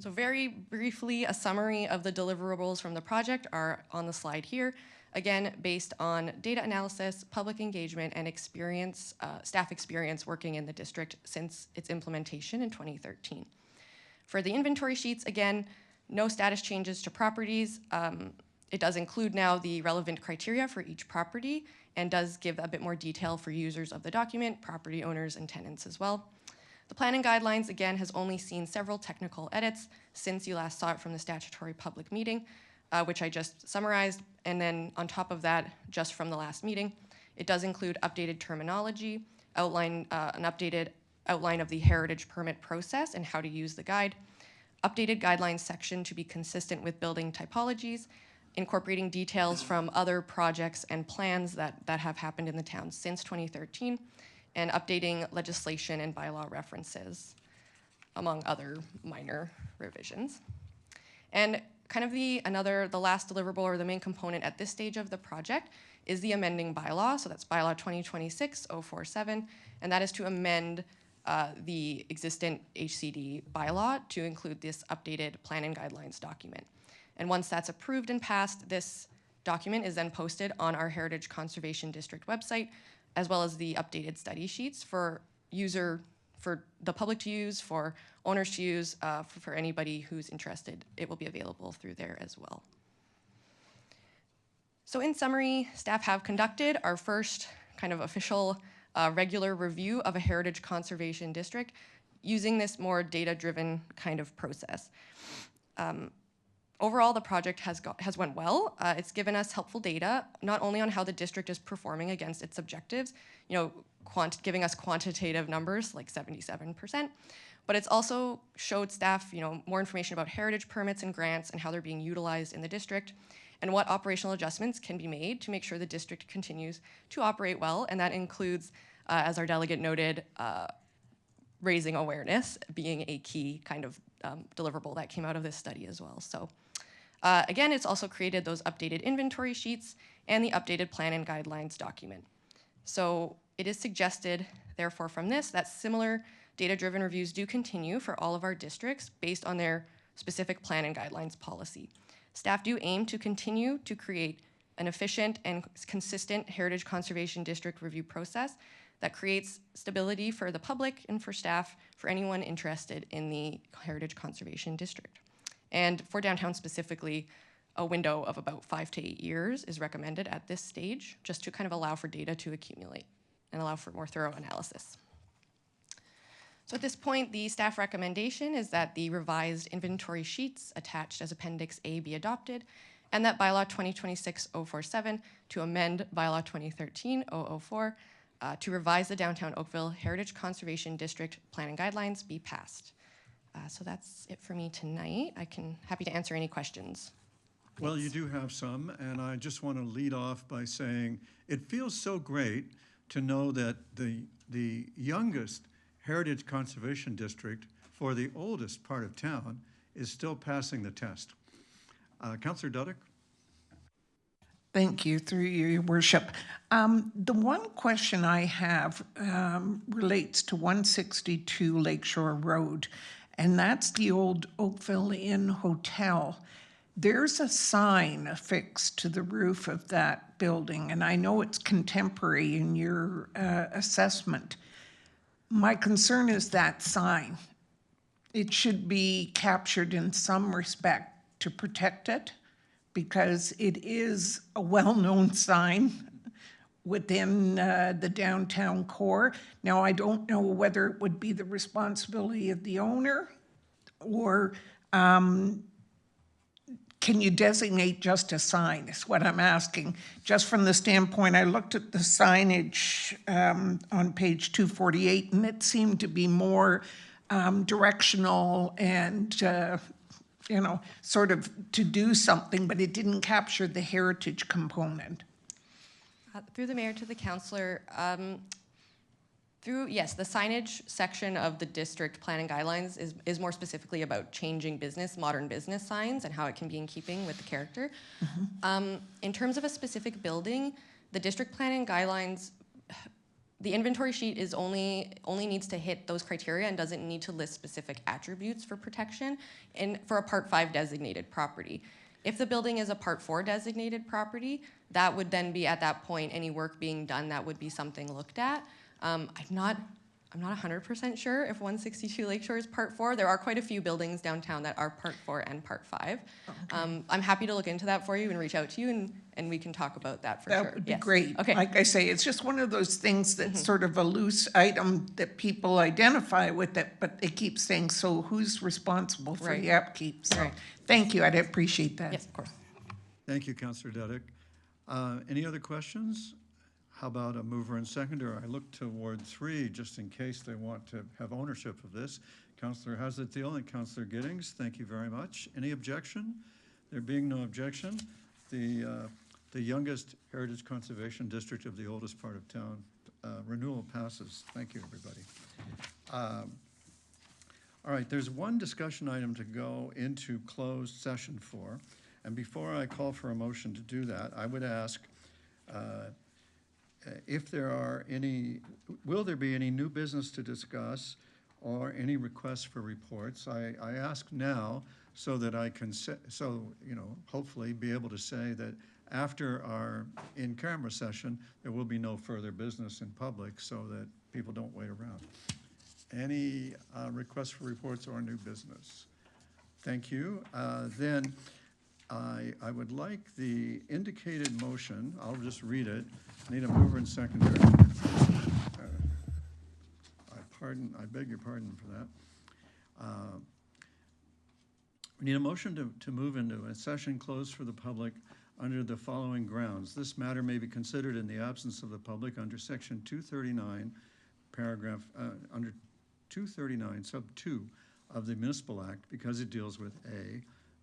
So very briefly, a summary of the deliverables from the project are on the slide here. Again, based on data analysis, public engagement, and experience, staff experience working in the district since its implementation in 2013. For the inventory sheets, again, no status changes to properties. It does include now the relevant criteria for each property and does give a bit more detail for users of the document, property owners, and tenants as well. The plan and guidelines, again, has only seen several technical edits since you last saw it from the statutory public meeting, which I just summarized. And then on top of that, just from the last meeting, it does include updated terminology, an updated outline of the heritage permit process and how to use the guide, updated guidelines section to be consistent with building typologies, incorporating details from other projects and plans that have happened in the town since 2013, and updating legislation and bylaw references, among other minor revisions. And kind of the last deliverable or the main component at this stage of the project is the amending bylaw. So that's bylaw 2026-047, and that is to amend the existing HCD bylaw to include this updated plan and guidelines document. And once that's approved and passed, this document is then posted on our Heritage Conservation District website, as well as the updated study sheets for the public to use, for owners to use, for anybody who's interested. It will be available through there as well. So in summary, staff have conducted our first kind of official regular review of a heritage conservation district using this more data-driven kind of process. Overall, the project has went well. It's given us helpful data, not only on how the district is performing against its objectives, giving us quantitative numbers like 77%, but it's also showed staff, more information about heritage permits and grants and how they're being utilized in the district, and what operational adjustments can be made to make sure the district continues to operate well, and that includes, as our delegate noted, raising awareness being a key kind of deliverable that came out of this study as well. So again, it's also created those updated inventory sheets and the updated plan and guidelines document. So it is suggested, therefore, from this, that similar data-driven reviews do continue for all of our districts based on their specific plan and guidelines policy. Staff do aim to continue to create an efficient and consistent heritage conservation district review process that creates stability for the public and for staff, for anyone interested in the heritage conservation district. And for downtown specifically, a window of about 5 to 8 years is recommended at this stage, just to kind of allow for data to accumulate and allow for more thorough analysis. So at this point, the staff recommendation is that the revised inventory sheets attached as Appendix A be adopted, and that Bylaw 2026-047 to amend Bylaw 2013-004 to revise the Downtown Oakville Heritage Conservation District Plan and Guidelines be passed. So that's it for me tonight. Happy to answer any questions. Well, you do have some, and I just want to lead off by saying it feels so great to know that the youngest Heritage Conservation District for the oldest part of town is still passing the test. Councillor Duddick? Thank you, through you, Your Worship. The one question I have relates to 162 Lakeshore Road, and that's the old Oakville Inn Hotel. There's a sign affixed to the roof of that building, and I know it's contemporary in your assessment. My concern is that sign. It should be captured in some respect to protect it, because it is a well-known sign within the downtown core. Now, I don't know whether it would be the responsibility of the owner, or can you designate just a sign, is what I'm asking. Just from the standpoint, I looked at the signage on page 248, and it seemed to be more directional and sort of to do something, but it didn't capture the heritage component. Through the mayor to the councillor, yes, the signage section of the district plan and guidelines is more specifically about changing modern business signs and how it can be in keeping with the character. Mm-hmm. In terms of a specific building, the district plan and guidelines, the inventory sheet is only needs to hit those criteria and doesn't need to list specific attributes for protection for a Part 5 designated property. If the building is a Part 4 designated property, that would then be, at that point, any work being done, that would be something looked at. I'm not 100% sure if 162 Lakeshore is Part 4. There are quite a few buildings downtown that are Part 4 and Part 5. Okay. I'm happy to look into that for you and reach out to you, and we can talk about that for sure. That would be great. Okay. Like I say, it's just one of those things that's sort of a loose item that people identify with it, but they keep saying, so who's responsible for the upkeep? So thank you, I'd appreciate that. Yes, of course. Thank you, Councillor Duddick. Any other questions? How about a mover and seconder? I look to Ward 3 just in case they want to have ownership of this. Councillor Hazlethiel and Councillor Giddings, thank you very much. Any objection? There being no objection, the youngest Heritage Conservation District of the oldest part of town renewal passes. Thank you, everybody. All right, there's one discussion item to go into closed session for. And before I call for a motion to do that, I would ask if there are will there be any new business to discuss or any requests for reports? I ask now so that I can hopefully be able to say that after our in-camera session, there will be no further business in public so that people don't wait around. Any requests for reports or new business? Thank you. Then I would like the indicated motion. I'll just read it. I need a mover and seconder. I beg your pardon for that. We need a motion to move into a session closed for the public under the following grounds. This matter may be considered in the absence of the public under Section 239, under 239, sub 2 of the Municipal Act, because it deals with a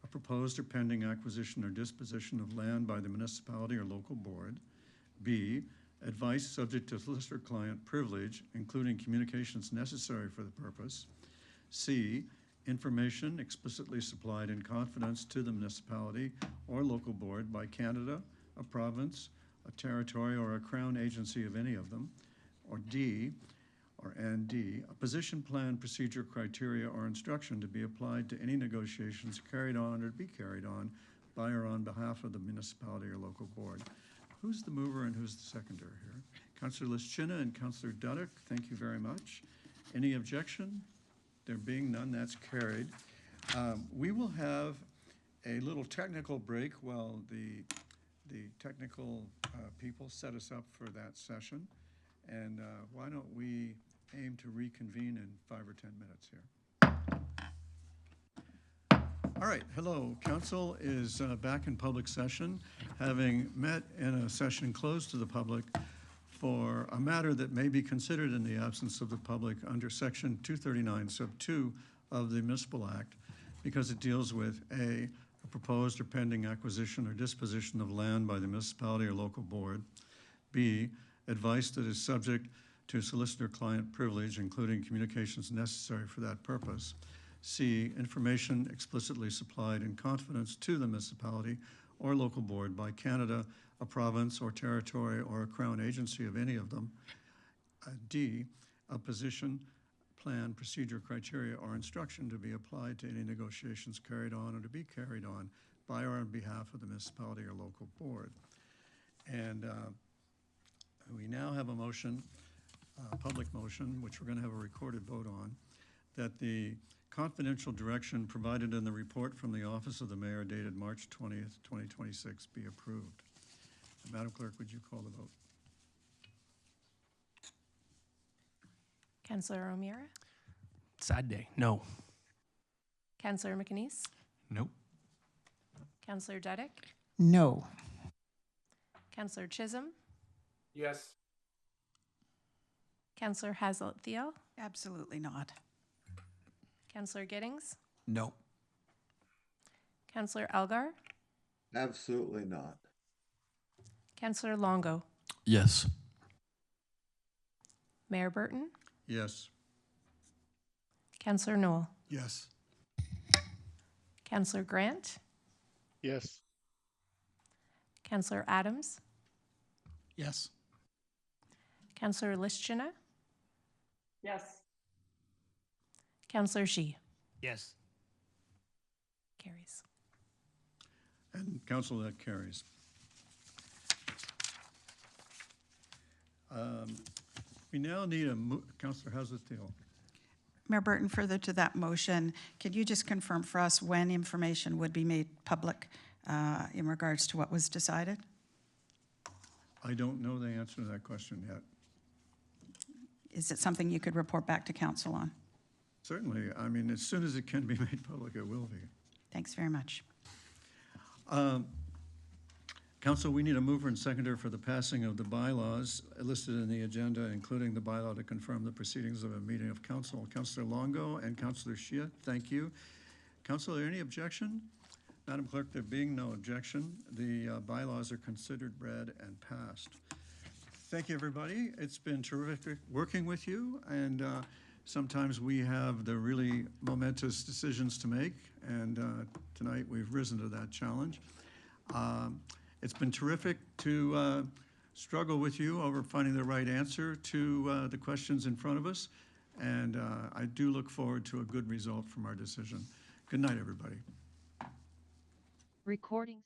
proposed or pending acquisition or disposition of land by the municipality or local board. B, advice subject to solicitor-client privilege, including communications necessary for the purpose. C, information explicitly supplied in confidence to the municipality or local board by Canada, a province, a territory, or a crown agency of any of them. Or D, a position plan, procedure, criteria, or instruction to be applied to any negotiations carried on or to be carried on by or on behalf of the municipality or local board. Who's the mover and who's the seconder here? Councillor Lischina and Councillor Duddick, thank you very much. Any objection? There being none, that's carried. We will have a little technical break while the technical people set us up for that session. And why don't we aim to reconvene in 5 or 10 minutes here. All right, hello. Council is back in public session, having met in a session closed to the public for a matter that may be considered in the absence of the public under Section 239, Sub 2 of the Municipal Act, because it deals with a proposed or pending acquisition or disposition of land by the municipality or local board. B, advice that is subject to solicitor-client privilege, including communications necessary for that purpose. C, information explicitly supplied in confidence to the municipality or local board by Canada, a province or territory or a crown agency of any of them. D, a position, plan, procedure, criteria, or instruction to be applied to any negotiations carried on or to be carried on by or on behalf of the municipality or local board. And we now have a motion, public motion, which we're going to have a recorded vote on, that the confidential direction provided in the report from the Office of the Mayor dated March 20th, 2026 be approved. Madam Clerk, would you call the vote? Councillor O'Meara? Sad day. No. Councillor McAneese? Nope. Councillor Duddick? No. Councillor Chisholm? Yes. Councillor Haslett-Thiel? Absolutely not. Councillor Giddings? No. Councillor Elgar? Absolutely not. Councillor Longo? Yes. Mayor Burton? Yes. Councillor Noel? Yes. Councillor Grant? Yes. Councillor Adams? Yes. Councillor Lischina? Yes. Councillor Shi? Yes. Carries. And council, that carries. We now need a, Councillor Haslett-Thiel. Mayor Burton, further to that motion, could you just confirm for us when information would be made public in regards to what was decided? I don't know the answer to that question yet. Is it something you could report back to council on? Certainly, I mean, as soon as it can be made public, it will be. Thanks very much. Council, we need a mover and seconder for the passing of the bylaws listed in the agenda, including the bylaw to confirm the proceedings of a meeting of council. Councillor Longo and Councillor Shia, thank you. Council, are there any objection? Madam Clerk, there being no objection, the bylaws are considered read and passed. Thank you, everybody. It's been terrific working with you, and sometimes we have the really momentous decisions to make, and tonight we've risen to that challenge. It's been terrific to struggle with you over finding the right answer to the questions in front of us, and I do look forward to a good result from our decision. Good night, everybody. Recording